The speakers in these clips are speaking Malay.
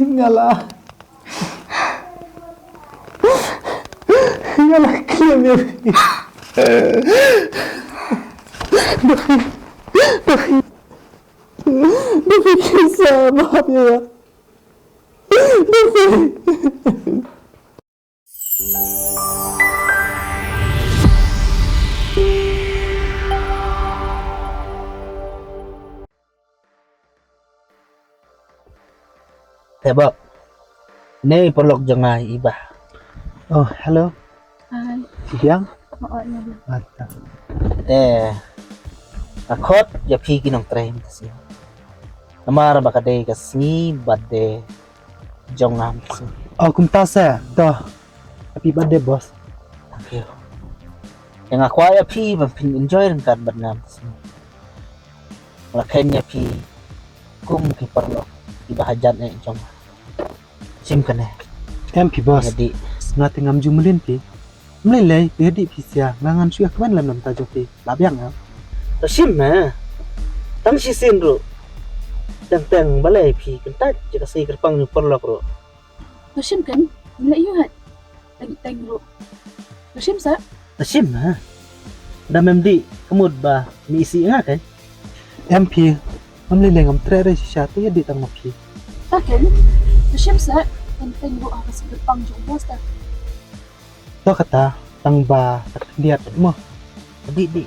Ngalah. Ngalah klaim ya. Dafi kisah maaf ya. Dafi. Tebak, ini perlu jangan iba. Oh, hello. Hai, Siang. oo na din. Mata. Akot ya pigi ng train kasi. Namara ba kaday kasi bade jongam kasi. Oh, kumtasa. Dah. Happy birthday, boss. Thank you. Yang aku ya pi pin enjoy rin kan bernam kasi. Lakanya pi kum ki perlu iba hajan eh jong. Sim kan eh. MP boss. Jadi Ngati ngam jumelin pi. Mlelai jadi pisia ngangan suya kman lam nam tajo pi. Labyang ah. sim na. Tang si sin ro. Tang balai pi kentat jika say kerpang ni perlu ro. Nasim kan? Wala yuhat. Tag-tag ro. Nasim sa? Sim na. Damem di kemud ba misi nga kan. MP. Mlelai ngam tre re sisya tu ya di tang mapi. Takin? Nasim sa? Tag-tag ro ang kasi berpang jong boss ta. To kata tang ba tak lihat mo. Di. Di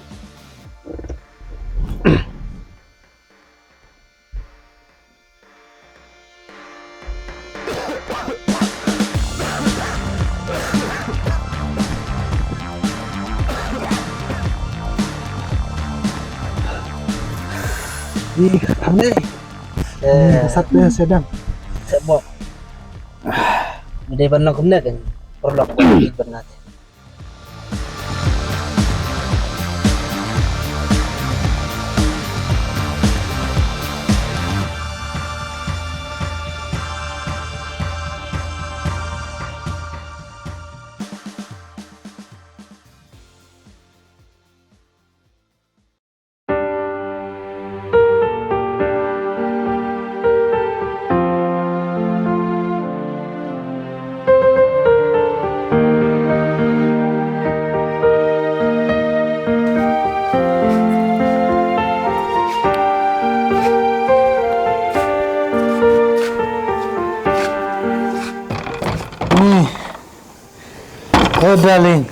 kami. Satu yang sedang. Sebab Hindi ba nang kumna kan perlu ako iban natin. Oh darling.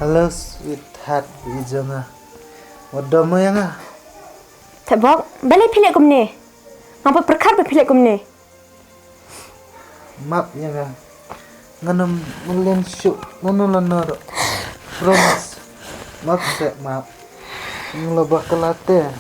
Hello sweetheart, Ijanga. Wadah mo yang ah. Tebak, balik pilih kum ni. Ngapa perkar pilih kum ni? Maaf yang ah. Nganam mulen syuk, nanulunor. Promise. Maaf. Ngelabah kelate.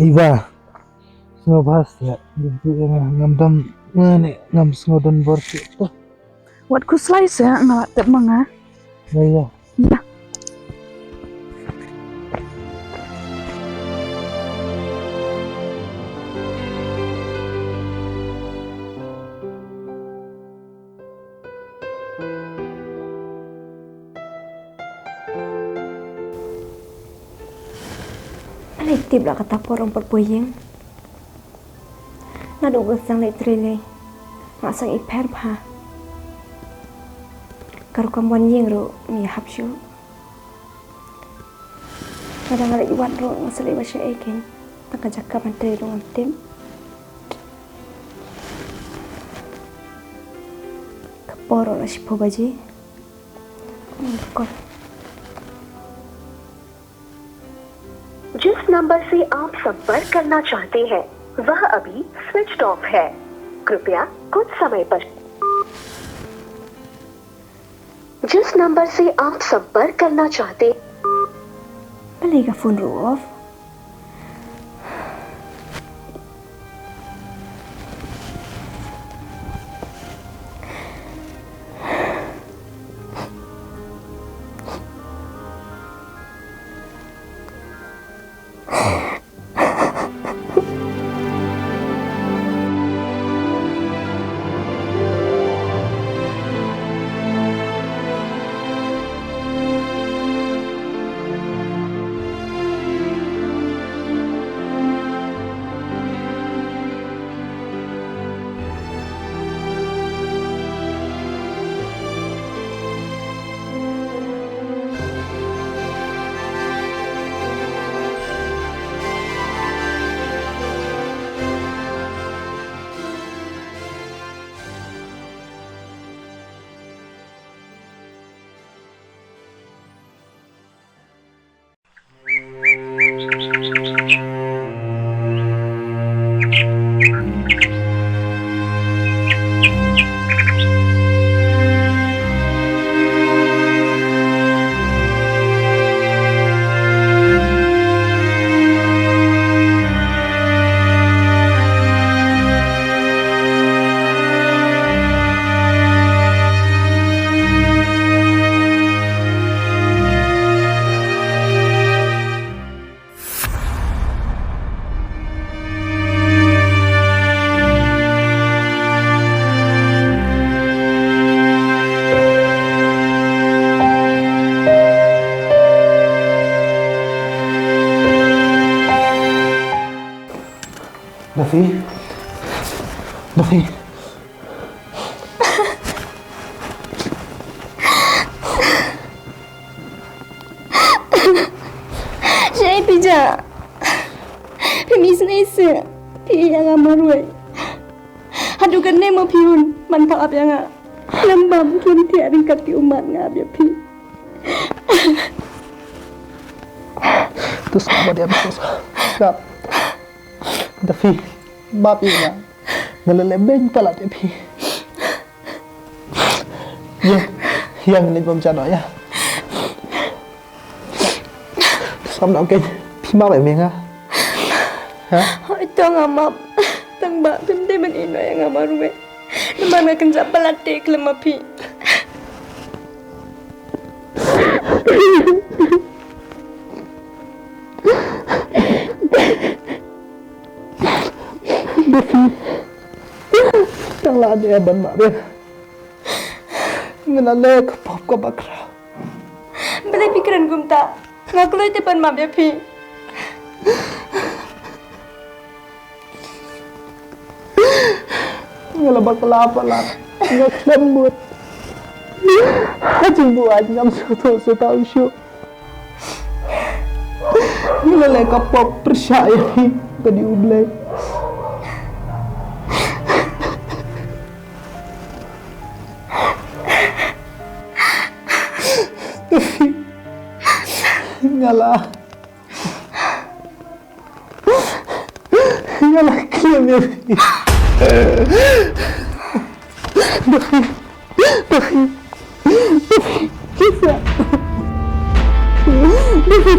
Iba, Ngabahas ya, gitu yang ngam ngane ngam sngodan borsi tuh. Wat ku slice ya nga tep mga. Ya. Ya. Alaitib lah kata porong perpuyeng. Nadung sang lai trilei. Mak sang iper pha. Karu kamwan yeng ro mi hapshu. Kadang ada iwan ro ngasali basya eken. Tak jaka bantai ro tim. Kaporo na sipo baji. Kau जिस नंबर से आप संपर्क करना चाहते हैं वह अभी switch off है। कृपया कुछ समय पर जिस नंबर से आप संपर्क करना चाहते Balik ka phone ro off. Davi. Saya pija. Pemis nese. Pi yang amarui. Hadukan nemo piun. Mantap apa yang lambam kini tiada kati umat ngab ya pi. Terus apa dia terus? Gap. Davi. Bab ini ngelelebeng pala dia pi. Ya, yang ni pemcana ya. Xong nào kênh Phi mau bảy mình à? Hả? Ito nga map. Tangba, pimde man ino yang amaruwe. Naman nga kansa palatik lamapi. Chẳng là dia ban mak dia. Ngelale ke pop ke bakra. Balai pikiran gumta. Ngakuloy tepan map ya pi. Ngelabak kelapa lah. Ngelembut. Hajing buat nyam suatu tahu syuk. Ngelale ke pop percaya tadi ublay. Ngalah klaim ya.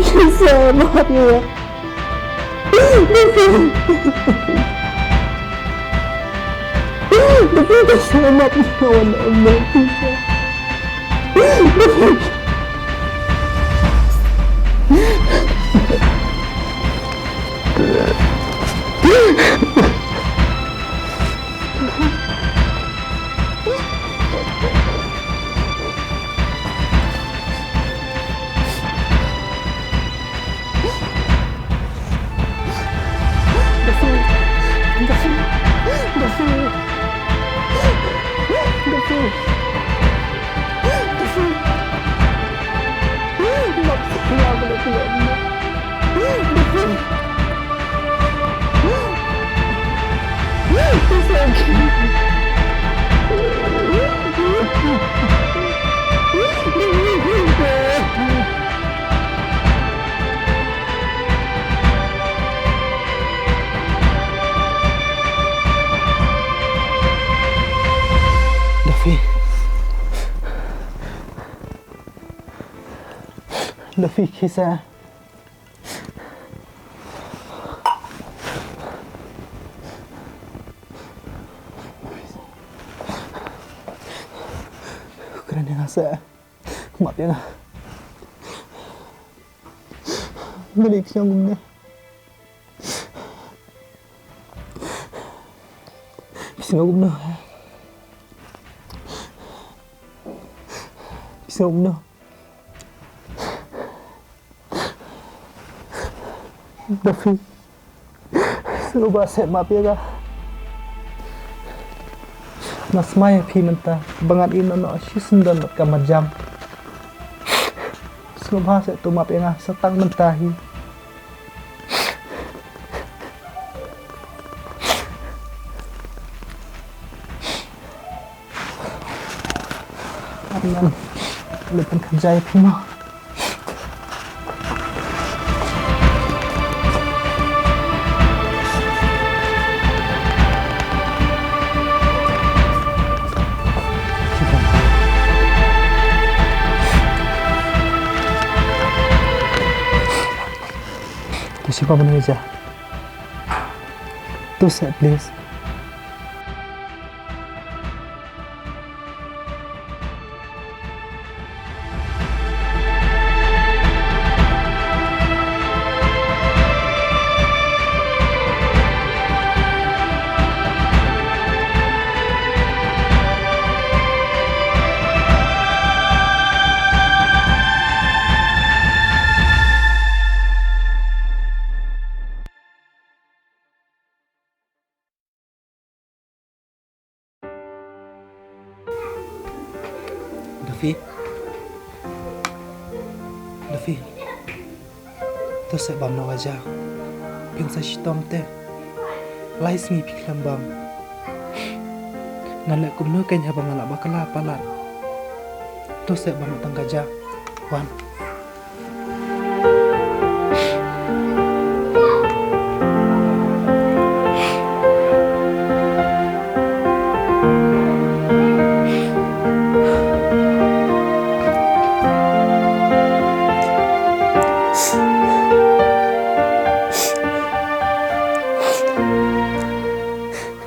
Kisah maaf ya. David, selamat lawan Allah. Luffy kisah keren yang asa maaf ya balik yang guna bisa nggak guna bisa nggak guna David, seluruh saya maaf ya kak. Mas Maya pi mentah, bangat ini nak sih dan nak kamar jam. Seluruh saya tu maaf ya kak, setang mentahi. Aman, lepas kerja pi mah. Siapa pun aja. Tu set please. David, tu saya bam nak aja. Piang saya sitom teh, lais mi piklam bam. Ngalak kumno kan abang ngalak bakala palat. Tu saya bam tang aja, wan.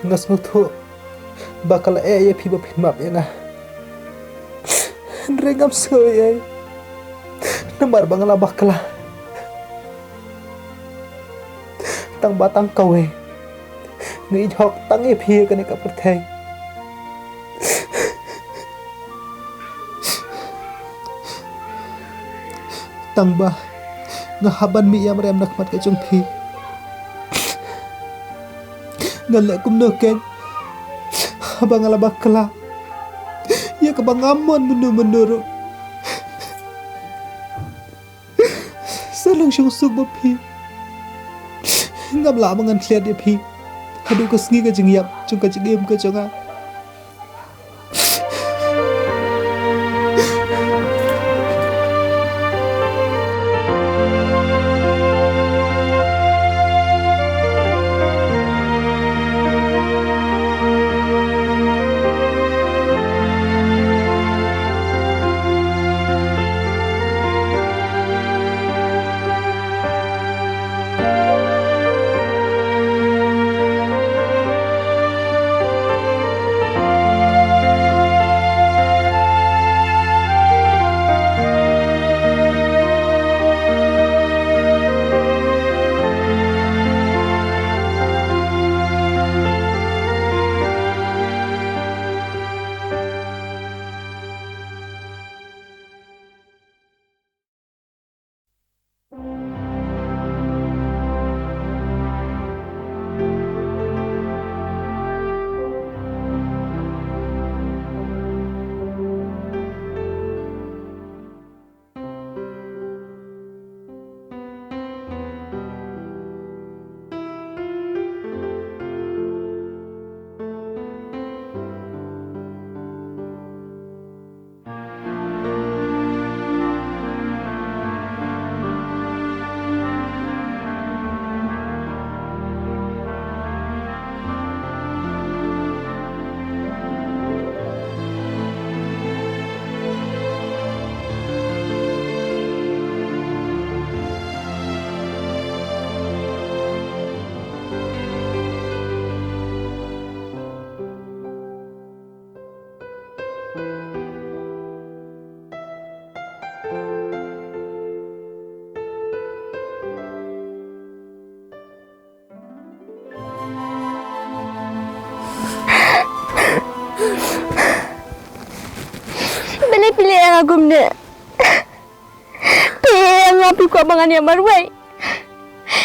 Ngas nutu bakal ya piba pimap ya nga regam soy nambar bangala bakala tang batang kawe ngi jok tang pi kan ka perthai tang ba ngahaban mi yam rem nakmat ka chung pi ngalak kumnoken abang ala bakla ya kebangamon menurut salang syungsuk bapi ngam la mangan kliat dia pi hadu ko sngi ka jingyap chung ka jigem ka chonga Pilih-pilih yang aku mene. Pilih yang api ku abangan yang maruai.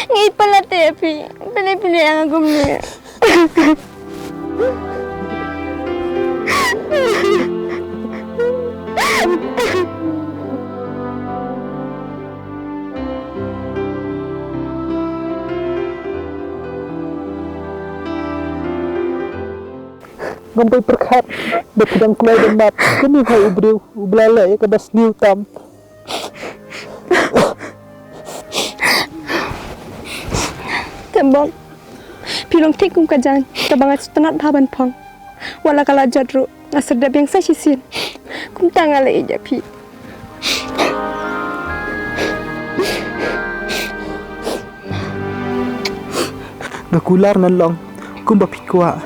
Ngi palate api. Pilih-pilih yang aku mene. Ngampai perkat berkedang kulai dan mat kini hai ubriu ublala ya kabas new tam Tembok. Pilong tikum kajan. Tabangat setenat baban pong. Wala kala jadru. Asar dab yang saya sisin. Kum tangala ija pi. gakular nan long kumba pikwa